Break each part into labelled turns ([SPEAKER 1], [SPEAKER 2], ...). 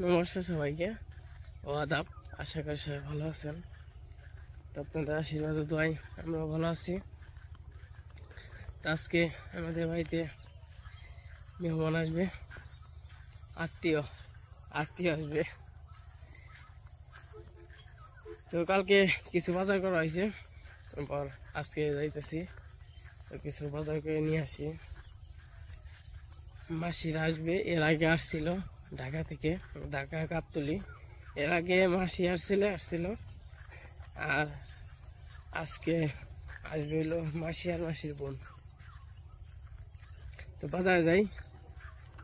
[SPEAKER 1] নমস্কার সবাইকে ও আদাব। আশা করি সবাই ভালো আছেন। তো আপনাদের আশীর্বাদ দোয়াই আমরা ভালো আছি। তো আজকে আমাদের বাড়িতে মেহমান আসবে, আত্মীয় আসবে। তো কালকে কিছু বাজার করা হয়েছে, তারপর আজকে যাইতেছি, তো কিছু বাজার করে নিয়ে আসি। মাসিরা আসবে, এর আগে আসছিল ঢাকা থেকে, ঢাকা গাবতলী। এর আগে মাসি আসছিল আর আজকে আসবে হলো মাসি আর মাসির বোন। তো বাজারে যাই,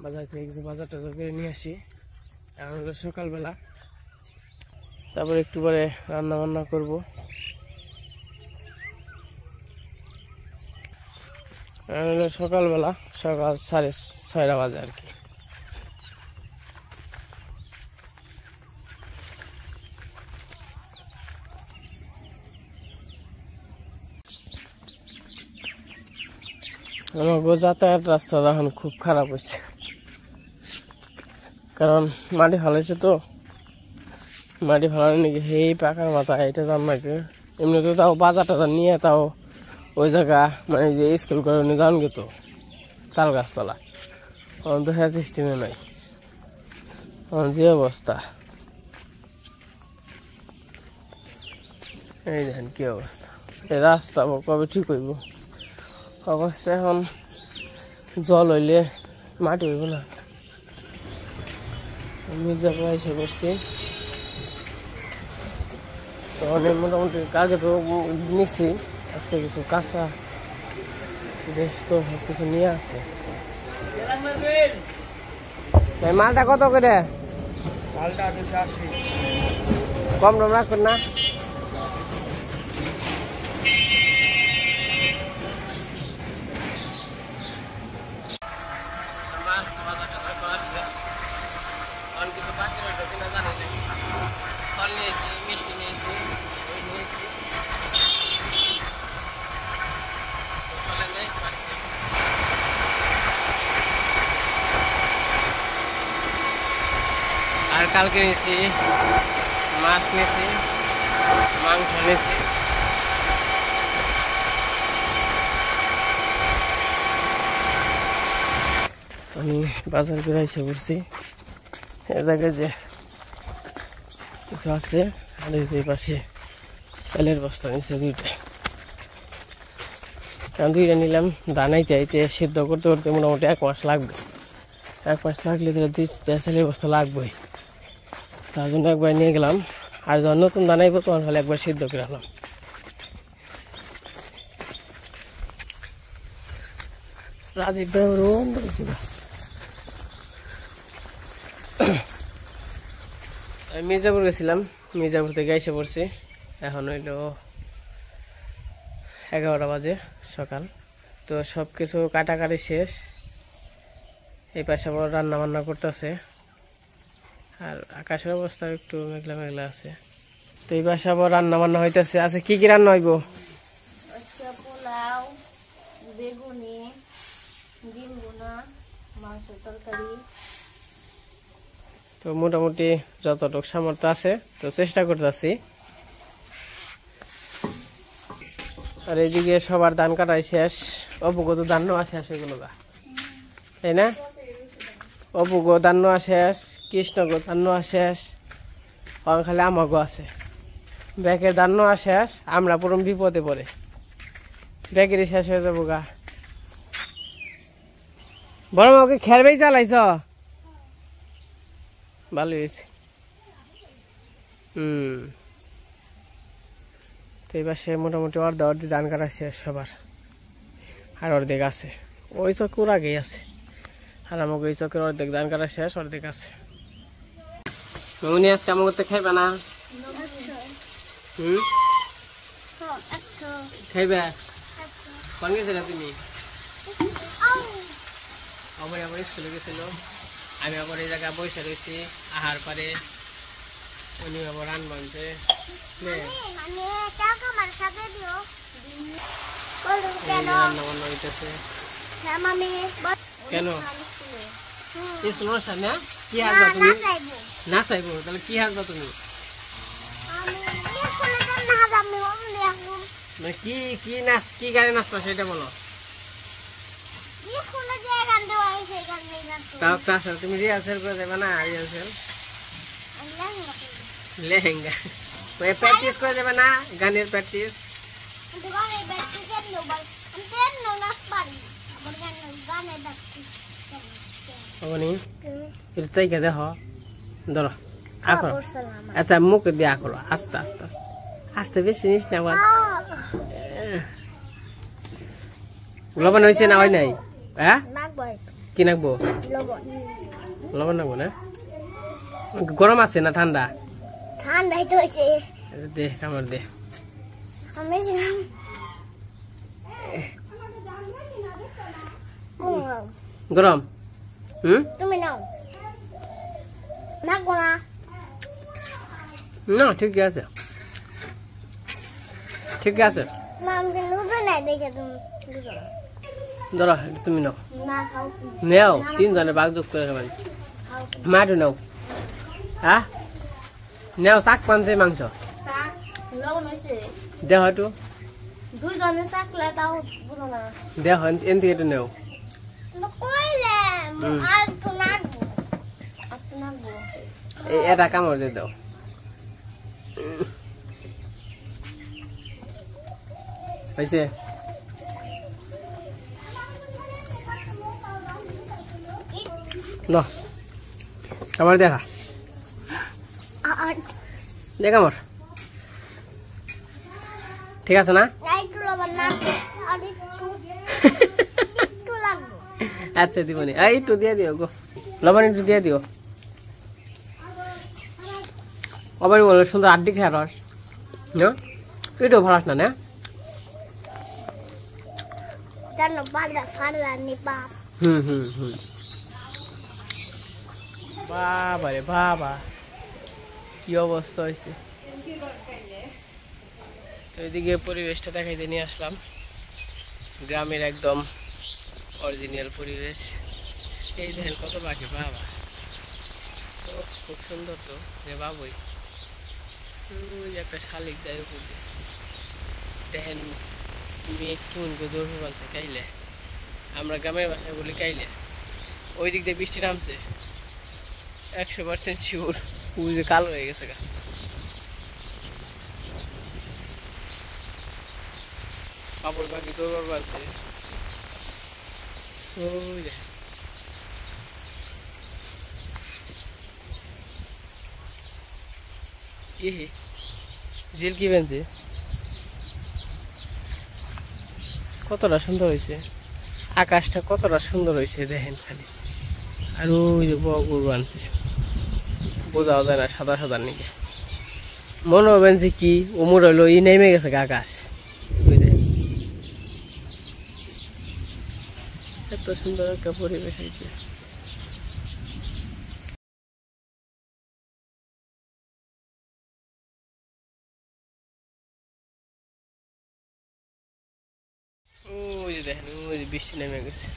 [SPEAKER 1] বাজার থেকে কিছু বাজার টাজার করে নিয়ে আসি। এখন হলো সকালবেলা, তারপর একটু পরে রান্না বান্না করবো। সকালবেলা সকাল 6:30 বাজে আর কি। আমার যাতায়াত রাস্তা এখন খুব খারাপ হচ্ছে, কারণ মাটি ফালাইছে। তো মাটি ফালানো নাকি এই পাকার মাথা এটা দাম নাকি। এমনি তো তাও বাজার টাজার নিয়ে তাও ওই জায়গা মানে যে স্কুল করে নিয়ে যান গে, তো তাল গাছতলা তো হ্যাঁ সিস্টেমে নাই। যে অবস্থা, এই দেখেন কি অবস্থা। এই রাস্তা কবে ঠিক হইব? অবশ্য এখন জল হইলে মাটি হইব না। মির্জাপুর এসে করছি, তো অনেক মোটামুটি কালকে তো নিচ্ছি। আসছে কিছু কাঁচা বেশ, তো সব কিছু নিয়ে আসে। মালটা কত করে? মালটা 280। কম দাম রাখবেন না? মিষ্টি নিয়েছি, আর কালকে নিয়েছি মাছ, নিয়েছি মাংস, নিয়েছি। আমি বাজার করে এসে পড়ছি। এ জায়গায় যে কিছু আছে, আর এই পাশে চালের বস্তা নিচ্ছে দুইটা। কারণ দুইটা নিলাম, দানাইতে আইতে সিদ্ধ করতে করতে মোটামুটি 1 মাস লাগবে। 1 মাস লাগলে তাহলে 2টা চালের বস্তা লাগবেই। তার জন্য একবার নিয়ে গেলাম, আর যখন নতুন দানাইবো তখন হলে একবার সিদ্ধ করে আনলাম। রাজীব ভাই আমি মির্জাপুর গেছিলাম, মির্জাপুর থেকে এসে পড়ছি। এখন হইল 11টা বাজে সকাল। তো সব কিছু কাটাকাটি শেষ। এই পাশে আবার রান্না বান্না করতেছে, আর আকাশের অবস্থা একটু মেঘলা মেঘলা আছে। তো এই পাশে আবার রান্না বান্না হইতেছে। আছে কি কি রান্না হইব?
[SPEAKER 2] পোলাও, বেগুনি, ডিম ভুনা, মাংস তরকারি।
[SPEAKER 1] তো মোটামুটি যতটুকু সামর্থ্য আছে তো চেষ্টা করতেছি। আর এইদিকে সবার ধান কাটাই শেষ। অপুগো তো ধান নেওয়া শেষ, এগুলো তাই না? অপুগো ধান নেওয়া শেষ, কৃষ্ণগো ধান নেওয়া শেষ, খালি আমাগো আছে। ব্যাগের ধান নেওয়া শেষ, আমরা পুরো বিপদে পড়ে ব্যাগেরই শেষ হয়ে যাবো গা। বড় মাকে খেরবেই চালাইছ, ভালো হয়েছে। তো এই পাশে মোটামুটি অর্ধেক ধান কাটা শেষ সবার, আর অর্ধেক আছে ওই চকের আগেই আছে। আর আমাকে ওই চকের অর্ধেক ধান কাটা শেষ, অর্ধেক আছে। উনি আজকে আমার করতে খাইবে না? খাইবে? কোন গেছিল তুমি? আমার আবার স্কুলে গেছিল, আমি আবার এই জায়গায় বসে রয়েছি আহার পারে। উনি আবার রান বানছে। রান্না বান্না হইতেছে কেন? স্কুল অনুষ্ঠান না কি আসবা তুমি? না চাইবো তাহলে কি হাসবা তুমি? মানে কি কি নাচ কি গানে নাচবা সেটা বলো। তাও ক্লাস তুমি রিহার্সাল করে দেবে না? রিহার্সাল লেহেঙ্গা প্র্যাকটিস করে দেবে না? গানের প্র্যাকটিস চাইকে দেখো ধরো আঁকড়ো। আচ্ছা মুখে দিয়ে আঁকড়ো আস্তে আস্তে আস্তে আস্তে বেশি নিস না আবার। লবণ হয়েছে না হয় নাই? হ্যাঁ কি নাকবো? লবণ নাকবো না? গরম আছে না ঠান্ডা?
[SPEAKER 2] ঠান্ডাই তো হয়েছে।
[SPEAKER 1] দে কামড় দে। গরম
[SPEAKER 2] তুমি নাও নাকবো না?
[SPEAKER 1] না ঠিক আছে ঠিক আছে। ধরো তুমি নাও নেও তিনজনে বাঘ যোগ করে খাবেন। মাটু নাও হ্যাঁ নেও শাক পানছে মাংস দেহ একটু দেহ এন থেকে একটু নেও। এটা কামড় দিয়ে দাও। হয়েছে কামড় দেখা দেখ আমার ঠিক আছে না? আচ্ছা দিবনি একটু দিয়ে দিও গো লবণ একটু দিয়ে দিও। আবার বলো সুন্দর আড্ডি খেয়ে রস এটাও ভাড়াস না না? বাবা রে বাবা কি অবস্থা হয়েছে। ওইদিকে পরিবেশটা দেখাইতে নিয়ে আসলাম গ্রামের একদম অরিজিনাল পরিবেশ। এই দেখেন কত পাখি বাবা খুব সুন্দর তো যে বাবুই একটা শালিক যায় উপর দিয়ে দেখেন মেয়ে কেমন করে দৌড় বলছে কাইলে আমরা গ্রামের বাসায় বলি কাইলে। ওই দিক দিয়ে বৃষ্টি নামছে 100% শিওর যে কালো হয়ে গেছে গা। কাপড় পাখি দৌড় বলছে ওই দেখ ঝিল কি বেঞ্চে কতটা সুন্দর হয়েছে আকাশটা কতটা সুন্দর হয়েছে দেখেন খালি। আর ওই যে গরু আনছে বোঝাও যায় না সাদা সাদা নিকে মনে হবেন যে কি উমর হইলো ই নেমে গেছে আকাশ। ওই দেখেন এত সুন্দর একটা পরিবেশ হয়েছে। ওই যে দেখেন ওই যে বৃষ্টি নেমে গেছে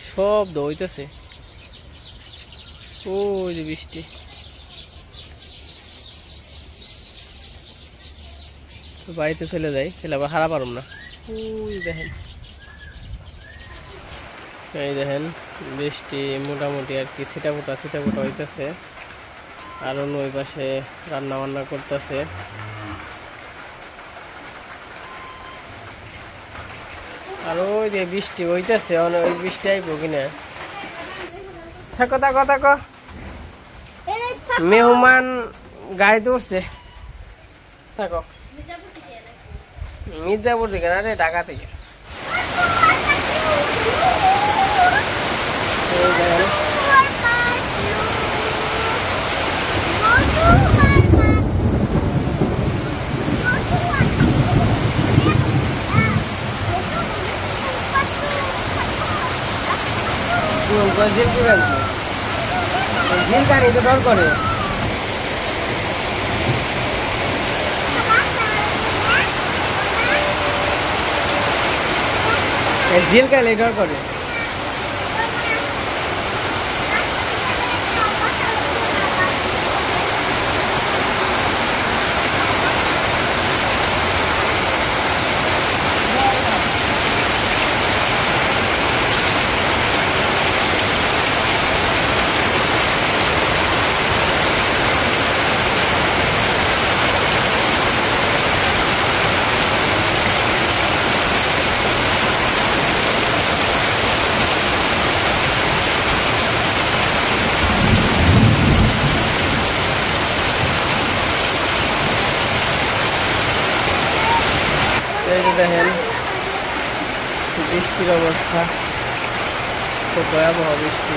[SPEAKER 1] শব্দ হইতেছে ওই যে বৃষ্টি। বাড়িতে চলে যাই তাহলে আবার হারা পারুম না। ওই দেখেন এই দেখেন বৃষ্টি মোটামুটি আর কি ছিটা ফোটা হইতেছে। আর অন্য ওই পাশে রান্না বান্না করতেছে। আর ওই যে বৃষ্টি হইতেছে ওই বৃষ্টি আইবো কিনা থাকো থাকো থাকো মেহমান গাড়িতে উঠছে থাকো। মির্জাপুর থেকে না রে ঢাকা থেকে। ঝিল কি বলছে ঝিল কানি তো ডর করে ঝিল কালে ডর করে দেখেন বৃষ্টির অবস্থা, খুব ভয়াবহ বৃষ্টি।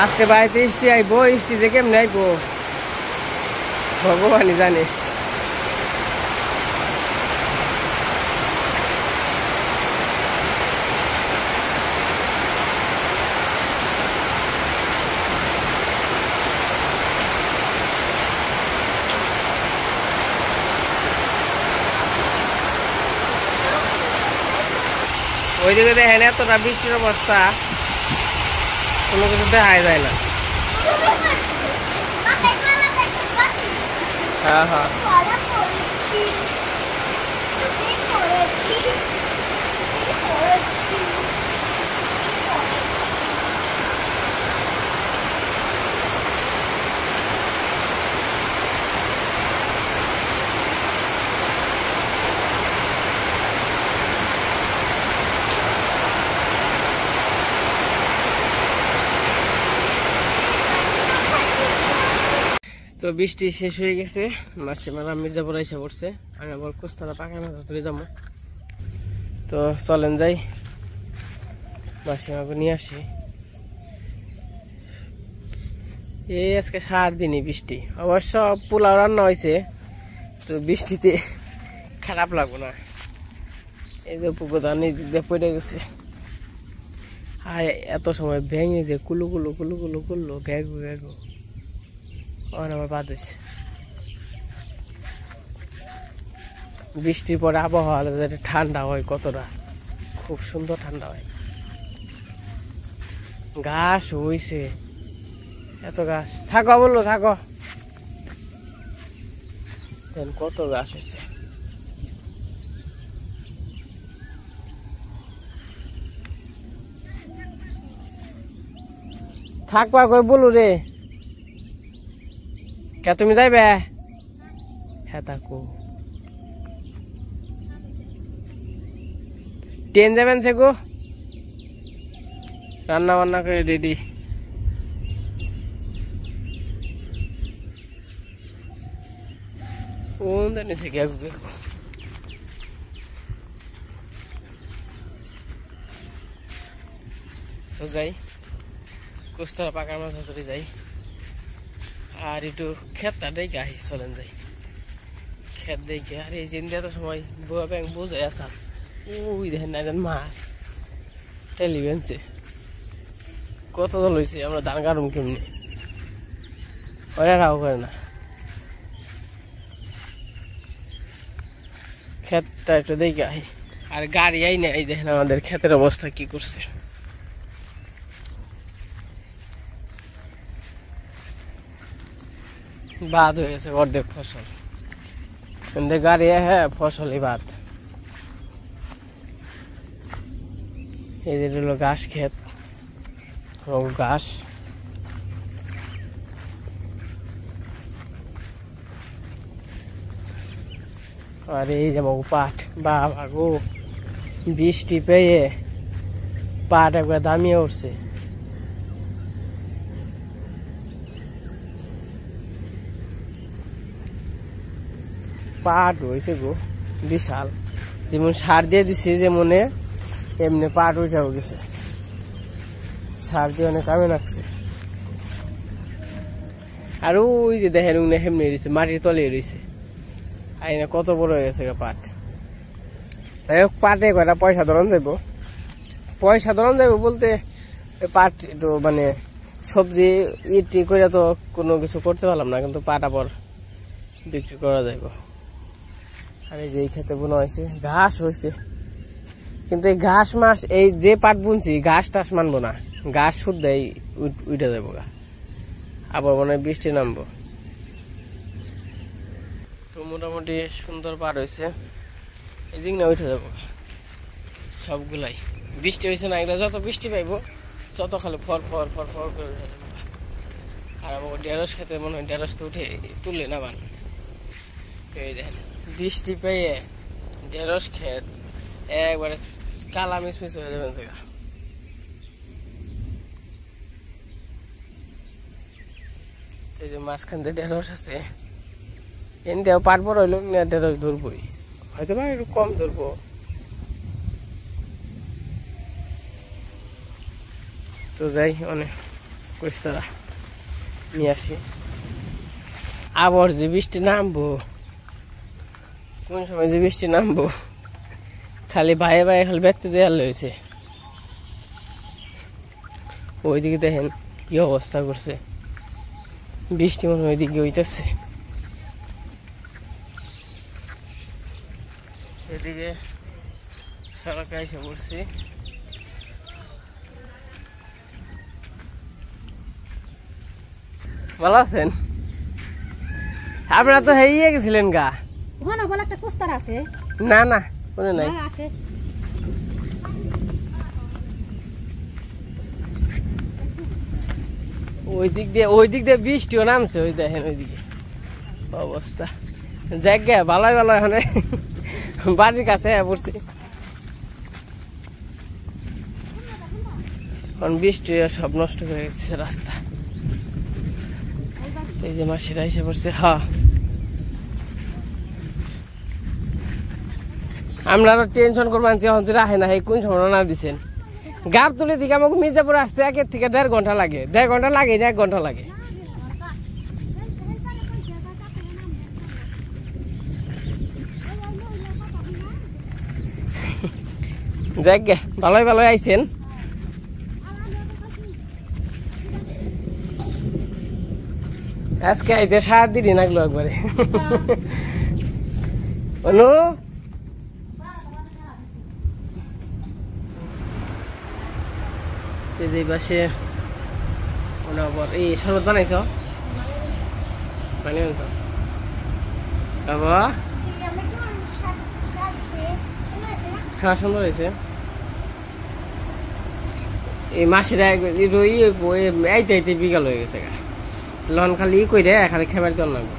[SPEAKER 1] আজকে বাড়িতে বৃষ্টি আইব, বৃষ্টি যে কেমনি আইব ভগবানই জানে। ওইদিকে দেখেন এতটা বৃষ্টির অবস্থা, কোনো কিছু দেখাই যায় না। হ্যাঁ হ্যাঁ তো বৃষ্টি শেষ হয়ে গেছে, মাসিমারা মির্জাপুর এসে পড়ছে। আমি আবার কোস্তারা পাকা মাছ ধরে যাবো। তো চলেন যাই, মাসিমাকে নিয়ে আসি। এই আজকে সারাদিনই বৃষ্টি, অবশ্য পোলাও রান্না হয়েছে, তো বৃষ্টিতে খারাপ লাগবো না। এই যে পুকুরদান পড়ে গেছে, আর এত সময় ভেঙে যে কুলু কুলু কুলু কুলু করলো, ঘ্যাগু ঘ্যাগু আমার বাদ হয়েছে। বৃষ্টির পরে আবহাওয়া ঠান্ডা হয় কতটা, খুব সুন্দর ঠান্ডা হয়। ঘাস হইছে, এত ঘাস, থাকো বললো থাকো, কত ঘাস হয়েছে। থাকবার কই বলু রে, কে তুমি যাইবে? হ্যাঁ থাকো। ট্রেন যাবেন সে গো, রান্না বান্না করে রেডি। কোন জানিস গেগু গেগু। তো যাই, কোস্তারা পাকার মাথা ধরে যাই, আর একটু ক্ষেতটা দেখে আহি। চলেন যাই ক্ষেত দেখে। আর এই জিন্দা তো সময় বুয়া ব্যাংক বোঝাই আসা, ওই দেখেন না মাছ টেলিভেনছে কত জল হয়েছে। আমরা ধান কাটুম কেমনি, ওরা রাও করে না। ক্ষেতটা একটু দেখে আহি। আর গাড়ি আই না, এই দেখেন আমাদের ক্ষেতের অবস্থা কি করছে। বাদ হয়ে গেছে অর্ধেক ফসল, কিন্তু গাড়ি হ্যাঁ ফসলই বাদ। এদের হলো ঘাস ক্ষেত, ঘাস। আর এই যে পাট, বাবা গো বৃষ্টি পেয়ে পাট একবার দামিয়ে উঠছে। পাট হয়েছে গো বিশাল, যেমন সার দিয়ে দিছে যেমনে এমনি পাট উঠাও গেছে, সার দিয়ে অনেক কামে লাগছে। আর ওই যে দেখেন হেমনি রয়েছে, মাটির তলে রয়েছে, আর কত বড় হয়ে গেছে পাট। যাই হোক, পাটে কয়টা পয়সা ধরন যাইব, পয়সা ধরন যাইব বলতে পাট তো মানে সবজি ইটি করে তো কোনো কিছু করতে পারলাম না, কিন্তু পাট আবার বিক্রি করা যাইব। আর এই যে এই খেতে বোনা হয়েছে, ঘাস হয়েছে, কিন্তু এই ঘাস মাস এই যে পাট বুনছি ঘাস টাস মানবো না, ঘাস শুদ্ধ উঠে যাবো গা, আবার মনে হয় বৃষ্টি নামবো। তো মোটামুটি সুন্দর পাট হয়েছে, এই জিং না উঠে যাবো সবগুলাই। বৃষ্টি হয়েছে না, এগুলো যত বৃষ্টি পাইব তত খালি ফর ফর ফর ফর করে উঠে যাবো। আর আমার ঢেঁড়স খেতে মনে হয় ঢেঁড়স তো উঠে তুলে না বান। এই দেখেন বৃষ্টি পেয়ে ঢেঁড়স ক্ষেত একবারে কালা মিশমিশ হয়ে যাবেন। এই যে মাঝখান দিয়ে ঢেঁড়স আছে এনতেও পারবো রইল না ঢেঁড়স ধরবই হয়তো বা একটু কম ধরবো তো যাই অনেক কইস্তারা নিয়ে আসি আবার যে বৃষ্টি নামবো কোন সময় যে বৃষ্টি নামবো খালি বাইরে বাইরে খালি ব্যক্তি দেওয়ার রয়েছে ওইদিকে দেখেন কি অবস্থা করছে বৃষ্টি মনে হয় ওইদিকে হইতেছে এদিকে সড়কে এসে পড়ছি ভালো আছেন আপনারা তো হেইয়ে গেছিলেন গা
[SPEAKER 3] ওখানে বলে একটা কুস্তার আছে
[SPEAKER 1] না না মনে নাই
[SPEAKER 3] আছে
[SPEAKER 1] ওই দিক দিয়ে বৃষ্টিও নামছে ওই দেখেন ওইদিকে অবস্থা জায়গা ভালোই ভালো এখানে বাড়ির কাছে পড়ছি কারণ বৃষ্টি সব নষ্ট হয়ে গেছে রাস্তা এই যে মাসিরা এসে পড়ছে হ্যাঁ আমরা টেনশন করবো আনছি এখন রাখে না কোন সময় না দিচ্ছেন গাব তুলে দিকে আমাকে মির্জাপুর আসতে 1 থেকে 1.5 ঘন্টা লাগে 1.5 ঘন্টা লাগে না 1 ঘন্টা লাগে যাক গে ভালোই ভালোই আইছেন আজকে আইতে 7 দিনই লাগলো একবারে অনু যে পাশে আবার এই শরবত বানাইছ বানিয়েছ বাবা হ্যাঁ সুন্দর হয়েছে এই মাসের আইতে আইতে বিকাল হয়ে গেছে গা লন খালি কইরে খালি খাবার জল লাগবে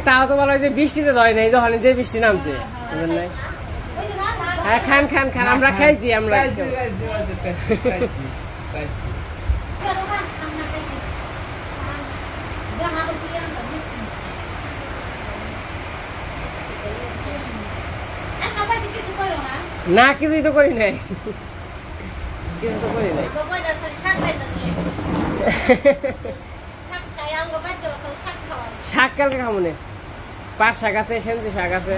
[SPEAKER 1] তাও তো বলা যে বৃষ্টিতে ধরে নাই যখন যে বৃষ্টি নামছে হ্যাঁ খান খান খান আমরা খাইছি আমরা না কিছুই তো করি নাই কিছু তো করি নাই শাক কালকে খাবো না পাট শাক আছে সেন্সি শাক আছে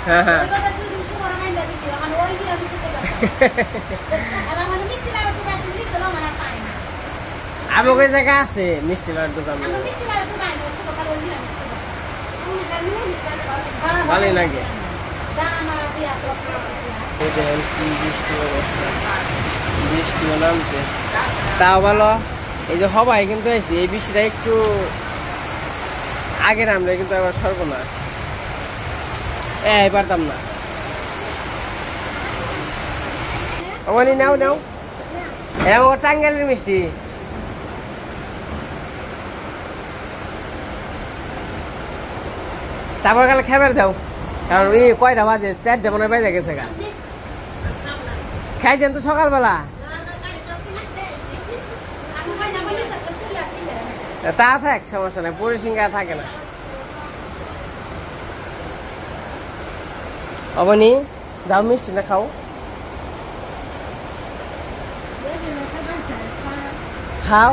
[SPEAKER 1] হ্যাঁ হ্যাঁ আমাকে জায়গা আছে মিষ্টি লাড়ুর দোকান ভালোই লাগে বৃষ্টিও নামছে তাও ভালো এই যে হবাই কিন্তু আইসি এই বৃষ্টিটা একটু আগে নামলে কিন্তু আবার সর্বনাশ পারতাম না ওখানে নাও নাও এরকম টাঙ্গাইলের মিষ্টি তারপর গেলে খাবার দাও কারণ এই কয়টা বাজে 4টা মনে বাজে গেছে গা খাইছেন তো সকালবেলা তা থাক সমস্যা নাই পরিসিঙ্গা থাকে না অবনি যাও মিষ্টি না খাও খাও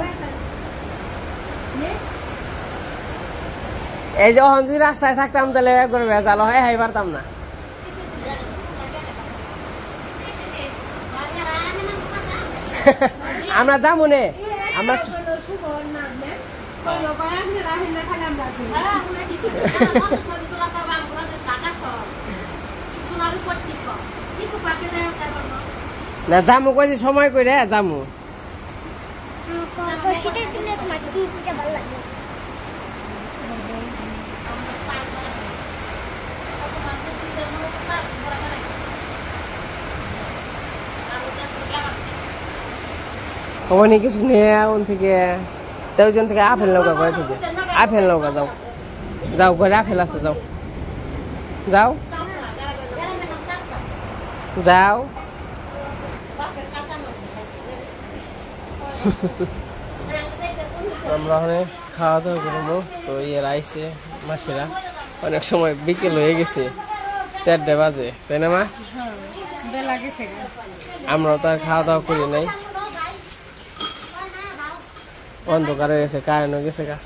[SPEAKER 1] এই যখন যদি রাস্তায় থাকতাম তাহলে একবার ভেজাল হয় হাই পারতাম না আমরা যাবো নে আমরা না যামু কই সময় কই রে যামু
[SPEAKER 2] তো সেটা দিলে তোমার কি পিঠা ভালো লাগে
[SPEAKER 1] ওখানে কিছু নিয়ে ওন থেকে ওইজন থেকে আপেল নৌকা করে থেকে আপেল নৌকা যাও যাও ঘরে আপেল আছে যাও যাও যাও আমরা ওখানে খাওয়া দাওয়া করবো তো ইয়ের আইসে মাসিরা অনেক সময় বিকেল হয়ে গেছে 4টা বাজে তাই না মা আমরাও তো আর খাওয়া দাওয়া করি নাই অন্ধকার হয়ে গেছে কারেন্টও গেছে গা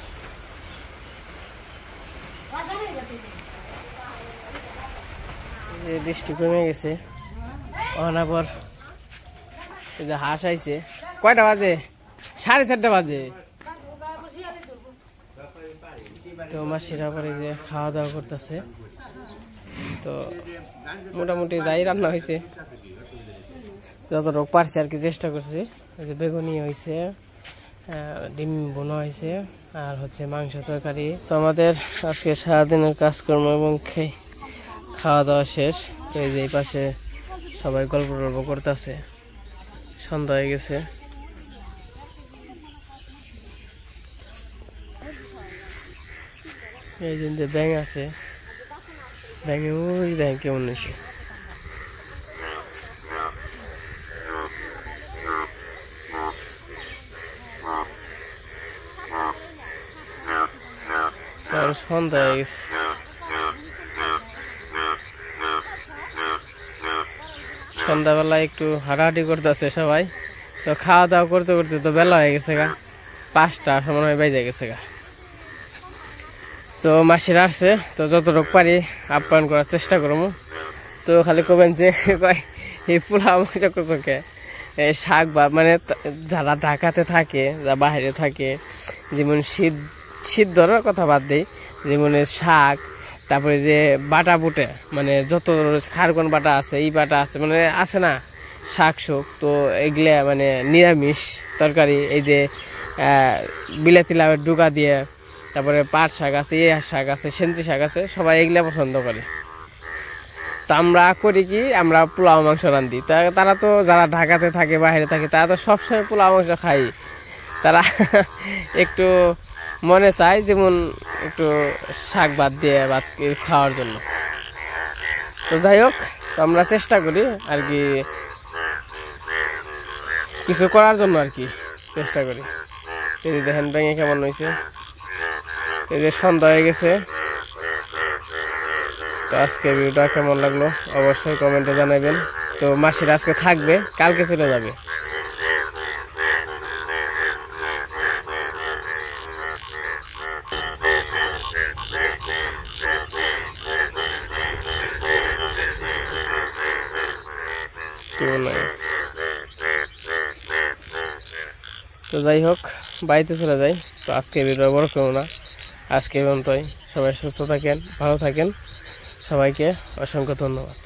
[SPEAKER 1] বৃষ্টি কমে গেছে অনাপর এই যে হাঁস আইছে কয়টা বাজে 4:30 বাজে তো মাসিরা পরে যে খাওয়া দাওয়া করতেছে তো মোটামুটি যাই রান্না হয়েছে যতটুকু পারছি আর কি চেষ্টা করছি যে বেগুনি হয়েছে ডিম বোনা হয়েছে আর হচ্ছে মাংস তরকারি তো আমাদের আজকে সারাদিনের কাজকর্ম এবং খাওয়া দাওয়া শেষ তো এই যে এই পাশে সবাই গল্প টল্প করতেছে সন্ধ্যা হয়ে গেছে এই দিন যে ব্যাঙ আছে ব্যাঙে ওই ব্যাঙ কেমন হয়েছে সন্ধ্যা হয়ে গেছে সন্ধ্যাবেলা একটু হাঁটাহাঁটি করতেছে সবাই তো খাওয়া দাওয়া করতে করতে তো বেলা হয়ে গেছে গা 5টা সময় বেজে গেছে গা তো মাসিরা আসছে তো যতটুকু পারি আপ্যায়ন করার চেষ্টা করবো তো খালি কবেন যে এই পোলা চক্রচকে এই শাক বা মানে যারা ঢাকাতে থাকে যা বাইরে থাকে যেমন শীত ধরার কথা বাদ দেই যেমন শাক তারপরে যে বাটা বুটে মানে যত খারগন বাটা আছে এই বাটা আছে মানে আছে না শাক শোক তো এগুলা মানে নিরামিষ তরকারি এই যে বিলাতি লাউয়ের ডুকা দিয়ে তারপরে পাট শাক আছে এই শাক আছে সেঞ্চি শাক আছে সবাই এগুলা পছন্দ করে তো আমরা করি কি আমরা পোলাও মাংস রান্ধি তারা তো যারা ঢাকাতে থাকে বাইরে থাকে তারা তো সবসময় পোলাও মাংস খাই তারা একটু মনে চায় যেমন একটু শাক বাদ দিয়ে ভাত খাওয়ার জন্য তো যাই হোক আমরা চেষ্টা করি আর কি কিছু করার জন্য আর কি চেষ্টা করি এই দেখেন ব্যাঙে কেমন হয়েছে এই যে সন্ধ্যা হয়ে গেছে তো আজকে ভিডিওটা কেমন লাগলো অবশ্যই কমেন্টে জানাবেন তো মাসিরা আজকে থাকবে কালকে চলে যাবে তো যাই হোক বাড়িতে চলে যাই তো আজকে ভিডিও বড় করবো না আজকে পর্যন্তই সবাই সুস্থ থাকেন ভালো থাকেন সবাইকে অসংখ্য ধন্যবাদ।